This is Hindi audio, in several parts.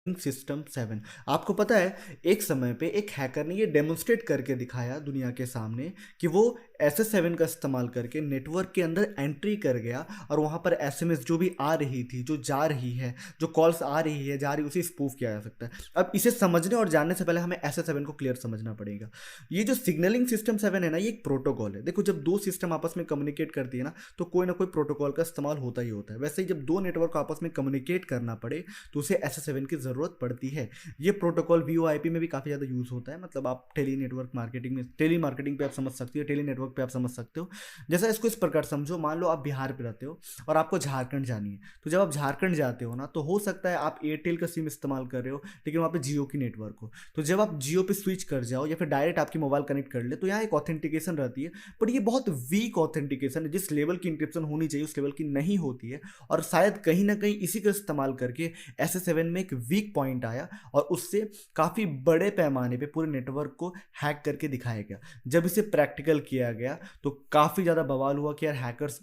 सिस्टम 7। आपको पता है एक समय पे एक हैकर ने ये डेमोन्स्ट्रेट करके दिखाया दुनिया के सामने कि वो SS7 का इस्तेमाल करके नेटवर्क के अंदर एंट्री कर गया और वहाँ पर एसएमएस जो भी आ रही थी, जो जा रही है, जो कॉल्स आ रही है, जा रही, उसे स्पूफ किया जा सकता है। अब इसे समझने और जानने से पहले हमें SS7 को क्लियर समझना पड़ेगा। ये जो सिग्नलिंग सिस्टम 7 है ना, ये एक प्रोटोकॉल है। देखो, जब दो सिस्टम आपस में कम्युनिकेट करती है ना, तो कोई ना कोई प्रोटोकॉल का इस्तेमाल होता ही होता है। वैसे ही जब दो नेटवर्क आपस में कम्युनिकेट करना पड़े तो उसे SS7 की ज़रूरत पड़ती है। ये प्रोटोकॉल VoIP में भी काफ़ी ज़्यादा यूज़ होता है। मतलब आप टेली नेटवर्क मार्केटिंग में, टेली मार्केटिंग पे आप समझ सकते हो, टेली नेटवर्क पे आप समझ सकते हो। जैसा इसको इस प्रकार समझो, मान लो आप बिहार पे रहते हो और आपको झारखंड जानी है। तो जब आप झारखंड जाते हो ना, तो हो सकता है आप एयरटेल का सिम इस्तेमाल कर रहे हो, लेकिन वहाँ पे जियो की नेटवर्क हो। तो जब आप जियो पे स्विच कर जाओ या फिर डायरेक्ट आपकी मोबाइल कनेक्ट कर ले, तो यहाँ एक ऑथेंटिकेशन रहती है, बट ये बहुत वीक ऑथेंटिकेशन है। जिस लेवल की इंक्रिप्शन होनी चाहिए उस लेवल की नहीं होती है, और शायद कहीं ना कहीं इसी का इस्तेमाल करके SS7 में एक वीक पॉइंट आया और उससे काफ़ी बड़े पैमाने पे पूरे नेटवर्क को हैक करके दिखाया गया। जब इसे प्रैक्टिकल किया गया तो काफ़ी ज़्यादा बवाल हुआ कि यार हैकर्स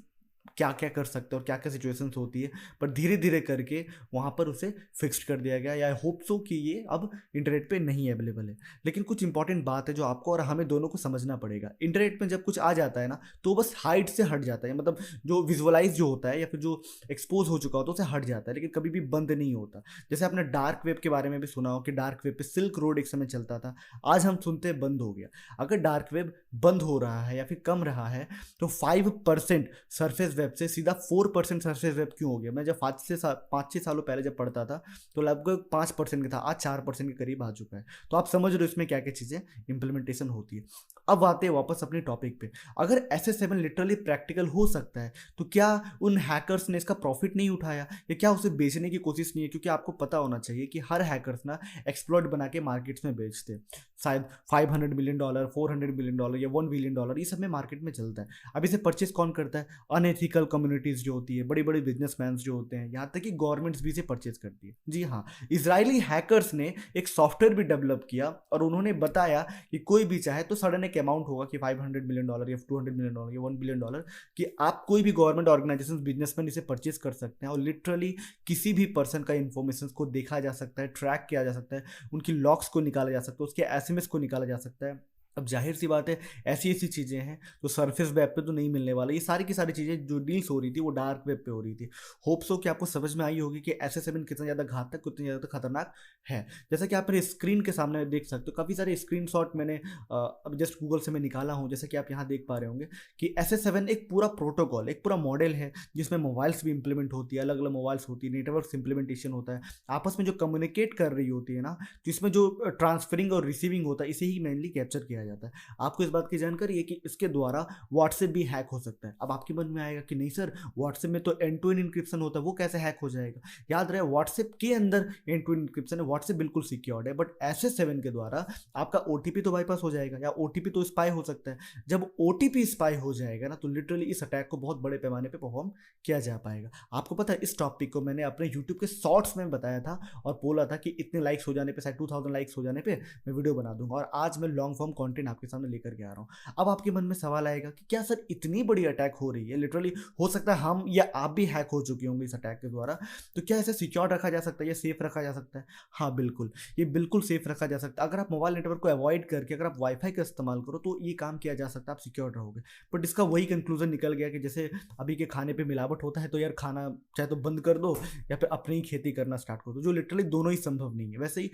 क्या क्या कर सकते हैं और क्या क्या सिचुएशंस होती है। पर धीरे धीरे करके वहाँ पर उसे फिक्स्ड कर दिया गया। या आई होप सो कि ये अब इंटरनेट पे नहीं अवेलेबल है। लेकिन कुछ इंपॉर्टेंट बात है जो आपको और हमें दोनों को समझना पड़ेगा। इंटरनेट में जब कुछ आ जाता है ना, तो बस हाइट से हट जाता है। मतलब जो विजुअलाइज जो होता है या फिर जो एक्सपोज हो चुका होता है उसे हट जाता है, लेकिन कभी भी बंद नहीं होता। जैसे आपने डार्क वेब के बारे में भी सुना हो कि डार्क वेब पे सिल्क रोड एक समय चलता था। आज हम सुनते हैं बंद हो गया। अगर डार्क वेब बंद हो रहा है या फिर कम रहा है, तो 5% सरफेस वेब से सीधा 4% सरफेस वेब क्यों हो गया? मैं जब 5-6 सालों पहले जब पढ़ता था तो लगभग 5% का था, आज 4% के करीब आ चुका है। तो आप समझ रहे हो इसमें क्या क्या चीज़ें इंप्लीमेंटेशन होती है। अब आते हैं वापस अपने टॉपिक पे। अगर SS7 लिटरली प्रैक्टिकल हो सकता है, तो क्या उन हैकर्स ने इसका प्रॉफिट नहीं उठाया या क्या उसे बेचने की कोशिश नहीं है? क्योंकि आपको पता होना चाहिए कि हर हैकर्स ना एक्सप्लॉइट बना के मार्केट्स में बेचते हैं। शायद $500 मिलियन, $400 मिलियन या $1 बिलियन, ये सब में मार्केट में चलता है। अब इसे परचेस कौन करता है? अनएथिकल कम्युनिटीज़ जो होती है, बड़ी बड़ी बिजनेसमैन जो होते हैं, यहाँ तक कि गवर्नमेंट्स भी इसे परचेस करती है। जी हाँ, इजरायली हैकर्स ने एक सॉफ्टवेयर भी डेवलप किया और उन्होंने बताया कि कोई भी चाहे तो सडन एक अमाउंट होगा कि $500 मिलियन या $200 मिलियन या $1 बिलियन, कि आप कोई भी गवर्नमेंट ऑर्गेनाइजेशन, बिजनेसमैन इसे परचेस कर सकते हैं और लिटरली किसी भी पर्सन का इन्फॉर्मेशन को देखा जा सकता है, ट्रैक किया जा सकता है, उनकी लॉक्स को निकाला जा सकता है, उसके SMS को निकाला जा सकता है। अब जाहिर सी बात है, ऐसी ऐसी चीज़ें हैं जो सरफेस वेब पे तो नहीं मिलने वाला। ये सारी की सारी चीज़ें जो डील्स हो रही थी वो डार्क वेब पे हो रही थी। होप्स हो कि आपको समझ में आई होगी कि SS7 कितना ज़्यादा घातक, कितनी ज़्यादा खतरनाक है। जैसा कि आप मेरे स्क्रीन के सामने देख सकते हो, काफ़ी सारे स्क्रीनशॉट मैंने अब जस्ट गूगल से मैं निकाला हूँ। जैसा कि आप यहाँ देख पा रहे होंगे कि SS7 एक पूरा प्रोटोकॉल, एक पूरा मॉडल है जिसमें मोबाइल्स भी इंप्लीमेंट होती है, अलग अलग मोबाइल्स होती है, नेटवर्क इंप्लीमेंटेशन होता है, आपस में जो कम्युनिकेट कर रही होती है ना, जिसमें जो ट्रांसफरिंग और रिसीविंग होता है, इसे ही मेनली कैप्चर किया जाता है। आपको इस बात की जानकारी है कि इसके द्वारा व्हाट्सएप भी हैक हो सकता है। अब आपके मन में आएगा कि नहीं सर, व्हाट्सएप में तो एंड टू एंड इंक्रिप्शन होता है, वो कैसे हैक हो जाएगा? याद रहे, व्हाट्सएप के अंदर एंड टू एंड इंक्रिप्शन है, व्हाट्सएप बिल्कुल सिक्योर्ड है, बट SS7 के द्वारा आपका OTP तो बाईपास हो जाएगा, या OTP तो स्पाई हो सकता है। जब OTP स्पाई हो जाएगा ना, तो लिटरली इस अटैक को बहुत बड़े पैमाने पर परफॉर्म किया जा पाएगा। आपको पता है, इस टॉपिक को मैंने अपने यूट्यूब के शॉर्ट्स में बताया था और बोला था कि इतने लाइक्स हो जाने पे, शायद 2000 लाइक्स हो जाने पे मैं वीडियो बना दूंगा, और आज मैं लॉन्ग फॉर्म कंटेंट आपके सामने लेकर के आ रहा हूँ। अब आपके मन में सवाल आएगा कि क्या सर इतनी बड़ी अटैक हो रही है, लिटरली हो सकता है हम या आप भी हैक हो चुके होंगे इस अटैक के द्वारा, तो क्या इसे सिक्योर रखा जा सकता है या सेफ रखा जा सकता है? हाँ बिल्कुल, ये बिल्कुल सेफ रखा जा सकता है। अगर आप मोबाइल नेटवर्क को अवॉइड करके अगर आप वाईफाई का इस्तेमाल करो तो ये काम किया जा सकता है, आप सिक्योर रहोगे। बट इसका वही कंक्लूजन निकल गया कि जैसे अभी के खाने पे मिलावट होता है, तो यार खाना चाहे तो बंद कर दो या फिर अपनी ही खेती करना स्टार्ट कर दो, जो लिटरली दोनों ही संभव नहीं है। वैसे ही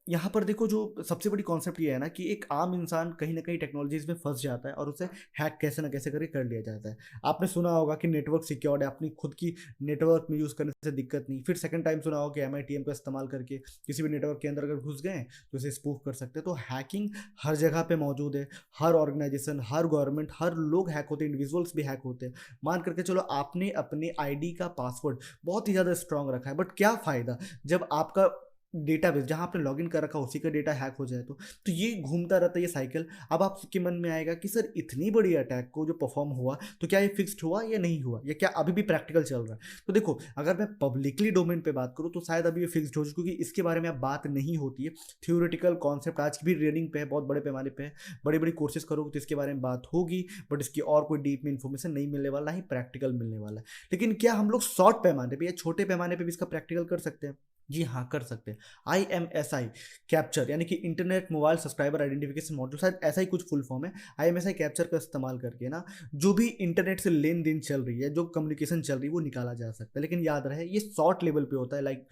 यहाँ पर देखो, जो सबसे बड़ी कॉन्सेप्ट ये है ना कि एक आम इंसान कहीं ना कहीं टेक्नोलॉजीज में फंस जाता है और उसे हैक कैसे ना कैसे करके कर लिया जाता है। आपने सुना होगा कि नेटवर्क सिक्योर्ड है, अपनी खुद की नेटवर्क में यूज़ करने से दिक्कत नहीं। फिर सेकंड टाइम सुना होगा कि MITM का इस्तेमाल करके किसी भी नेटवर्क के अंदर अगर घुस गए तो उसे स्पूफ कर सकते हैं। तो हैकिंग हर जगह पे मौजूद है, हर ऑर्गेनाइजेशन, हर गवर्नमेंट, हर लोग हैक होते हैं, इंडिविजुअल्स भी हैक होते हैं। मान करके चलो आपने अपने ID का पासवर्ड बहुत ही ज़्यादा स्ट्रांग रखा है, बट क्या फ़ायदा जब आपका डेटाबेस जहाँ आपने लॉगिन कर रखा उसी का डेटा हैक हो जाए तो ये घूमता रहता है ये साइकिल। अब आपके मन में आएगा कि सर इतनी बड़ी अटैक को जो परफॉर्म हुआ, तो क्या ये फिक्स्ड हुआ या नहीं हुआ, या क्या अभी भी प्रैक्टिकल चल रहा है? तो देखो, अगर मैं पब्लिकली डोमेन पे बात करूँ तो शायद अभी ये फिक्स्ड हो चुकी, क्योंकि इसके बारे में अब बात नहीं होती है। थ्योरेटिकल कॉन्सेप्ट आज भी रनिंग पे है, बहुत बड़े पैमाने पे है। बड़ी बड़ी कोर्सेज करोगे तो इसके बारे में बात होगी, बट इसकी और कोई डीप में इन्फॉर्मेशन नहीं मिलने वाला, ही प्रैक्टिकल मिलने वाला है। लेकिन क्या हम लोग शॉर्ट पैमाने पर या छोटे पैमाने पर भी इसका प्रैक्टिकल कर सकते हैं? जी हाँ, कर सकते हैं। IMSI कैप्चर यानी कि internet mobile subscriber identification module, शायद ऐसा ही कुछ फुल फॉर्म है। IMSI कैप्चर का इस्तेमाल करके ना जो भी इंटरनेट से लेन-देन चल रही है, जो कम्युनिकेशन चल रही है वो निकाला जा सकता है। लेकिन याद रहे ये शॉर्ट लेवल पे होता है, लाइक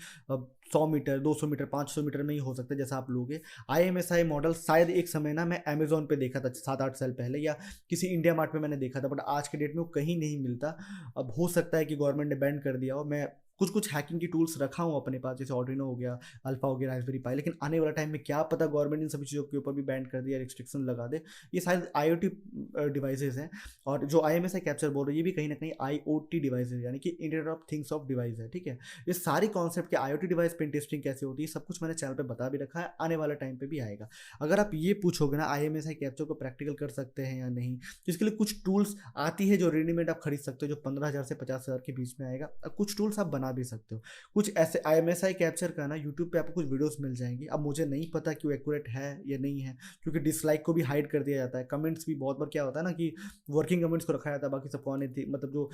100 मीटर, 200 मीटर, 500 मीटर में ही हो सकता है जैसा आप लोगे। IMSI मॉडल शायद एक समय ना मैं अमेज़न पे देखा था 7-8 साल पहले, या किसी इंडिया मार्ट में मैंने देखा था, बट आज के डेट में वो कहीं नहीं मिलता। अब हो सकता है कि गवर्नमेंट ने बैन कर दिया हो। मैं कुछ हैकिंग की टूल्स रखा हूँ अपने पास, जैसे ऑर्डिनो हो गया, अल्फा हो गया, रास्पबेरी पाई, लेकिन आने वाला टाइम में क्या पता गवर्नमेंट इन सभी चीज़ों के ऊपर भी बैन कर दिया, रिस्ट्रिक्शन लगा दे। ये शायद IoT डिवाइसेज हैं, और जो IMSI कैप्चर बोल रहे हैं ये भी कहीं ना कहीं IoT डिवाइसेज यानी कि internet of things of device है, ठीक है। ये सारी कॉन्सेप्ट के IoT डिवाइस पेन टेस्टिंग कैसे होती है सब कुछ मैंने चैनल पे बता भी रखा है, आने वाला टाइम पे भी आएगा। अगर आप ये पूछोगे ना IMSI कैप्चर को प्रैक्टिकल कर सकते हैं या नहीं, तो इसके लिए कुछ टूल्स आती है जो रेडीमेड आप खरीद सकते हो, जो 15,000 से 50,000 के बीच में आएगा। कुछ टूल्स आप बना भी सकते हो। कुछ ऐसे IMSI कैप्चर का ना यूट्यूब पे आपको कुछ वीडियोस मिल जाएंगी। अब मुझे नहीं पता कि वो एक्यूरेट है या नहीं है, क्योंकि डिसलाइक को भी हाइड कर दिया जाता है। कमेंट्स भी बहुत बार क्या होता है ना कि वर्किंग कमेंट्स को रखा जाता है, बाकी सबको आने थी, मतलब जो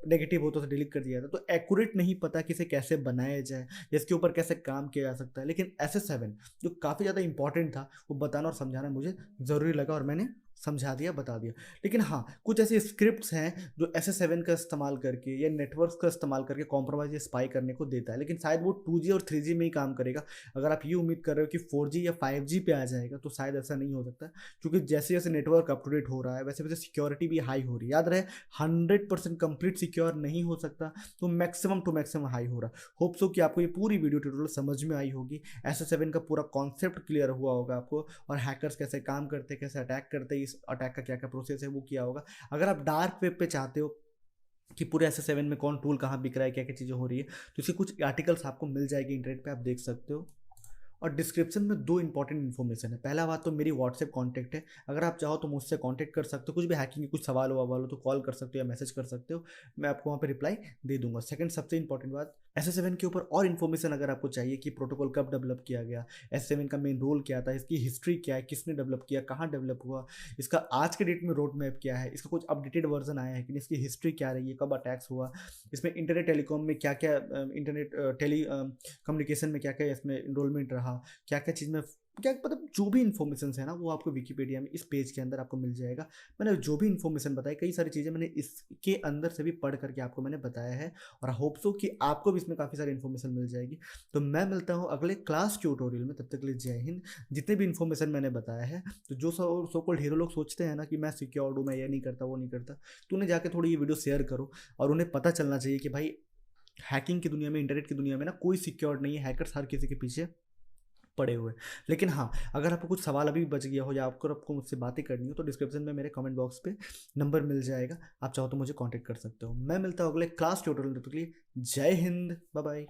नेगेटिव होता है डिलीट कर दिया जाता है। तो एक्यूरेट नहीं पता कि इसे कैसे बनाया जाए या इसके ऊपर कैसे काम किया जा सकता है। लेकिन SS7 जो काफ़ी ज़्यादा इंपॉर्टेंट था वो बताना और समझाना मुझे ज़रूरी लगा, और मैंने समझा दिया, बता दिया। लेकिन हाँ, कुछ ऐसे स्क्रिप्ट्स हैं जो SS7 का इस्तेमाल करके या नेटवर्क्स का इस्तेमाल करके कॉम्प्रोमाइज़ या स्पाई करने को देता है, लेकिन शायद वो 2G और 3G में ही काम करेगा। अगर आप ये उम्मीद कर रहे हो कि 4G या 5G पे आ जाएगा तो शायद ऐसा नहीं हो सकता, क्योंकि जैसे-जैसे नेटवर्क अप टू डेट हो रहा है वैसे-वैसे सिक्योरिटी भी हाई हो रही है। याद रहे 100% कंप्लीट सिक्योर नहीं हो सकता, तो मैक्सिमम टू मैक्सिमम हाई हो रहा है। होप सो कि आपको ये पूरी वीडियो ट्यूटोरियल समझ में आई होगी, SS7 का पूरा कॉन्सेप्ट क्लियर हुआ होगा आपको, और हैकर्स कैसे काम करते हैं, कैसे अटैक करते हैं, इस अटैक का क्या क्या प्रोसेस है वो किया होगा। अगर आप डार्क वेब पे चाहते हो कि पूरे SS7 में कौन टूल कहाँ बिक रहा है, क्या क्या चीज़ें हो रही है, तो इसकी कुछ आर्टिकल्स आपको मिल जाएगी इंटरनेट पे, आप देख सकते हो। और डिस्क्रिप्शन में 2 इंपॉर्टेंट इन्फॉर्मेशन है। पहला बात तो मेरी व्हाट्सएप कॉन्टैक्ट है, अगर आप चाहो तो मुझसे कॉन्टैक्ट कर सकते हो, कुछ भी हैकिंग के कुछ सवाल ववाल हो तो कॉल कर सकते हो या मैसेज कर सकते हो, मैं आपको वहाँ पे रिप्लाई दे दूंगा। सेकंड सबसे इंपॉर्टेंट बात, SS7 के ऊपर और इन्फॉर्मेशन अगर आपको चाहिए कि प्रोटोकॉल कब डेवलप किया गया, SS7 का मेन रोल क्या था, इसकी हिस्ट्री क्या है, किसने डेवलप किया, कहाँ डेवलप हुआ, इसका आज के डेट में रोड मैप क्या है, इसका कुछ अपडेटेड वर्जन आया है कि नहीं, इसकी हिस्ट्री क्या रही है, कब अटैक्स हुआ, इसमें इंटरनेट टेलीकॉम में क्या क्या, इंटरनेट टेली कम्युनिकेशन में क्या क्या इसमें इनरोलमेंट रहा, क्या क्या चीज़ में, क्या मतलब जो भी इन्फॉर्मेशन है ना वो आपको विकिपीडिया में इस पेज के अंदर आपको मिल जाएगा। मैंने जो भी इन्फॉर्मेशन बताई, कई सारी चीज़ें मैंने इसके अंदर से भी पढ़ करके आपको मैंने बताया है, और होप सो कि आपको भी इसमें काफ़ी सारी इन्फॉर्मेशन मिल जाएगी। तो मैं मिलता हूँ अगले क्लास ट्यूटोरियल में, तब तक के लिए जय हिंद। जितने भी इन्फॉर्मेशन मैंने बताया है, तो जो सो कॉल्ड हीरो लोग सोचते हैं ना कि मैं सिक्योर्ड हूँ, मैं ये नहीं करता वो नहीं करता, तो उन्हें जाके थोड़ी ये वीडियो शेयर करो, और उन्हें पता चलना चाहिए कि भाई हैकिंग की दुनिया में, इंटरनेट की दुनिया में ना कोई सिक्योर्ड नहीं है, हैकर्स हर किसी के पीछे पड़े हुए। लेकिन हाँ, अगर आपको कुछ सवाल अभी भी बच गया हो या आपको मुझसे बातें करनी हो, तो डिस्क्रिप्शन में मेरे कमेंट बॉक्स पे नंबर मिल जाएगा, आप चाहो तो मुझे कांटेक्ट कर सकते हो। मैं मिलता हूँ अगले क्लास ट्यूटोरियल में, तब तक के लिए जय हिंद, बाय बाय।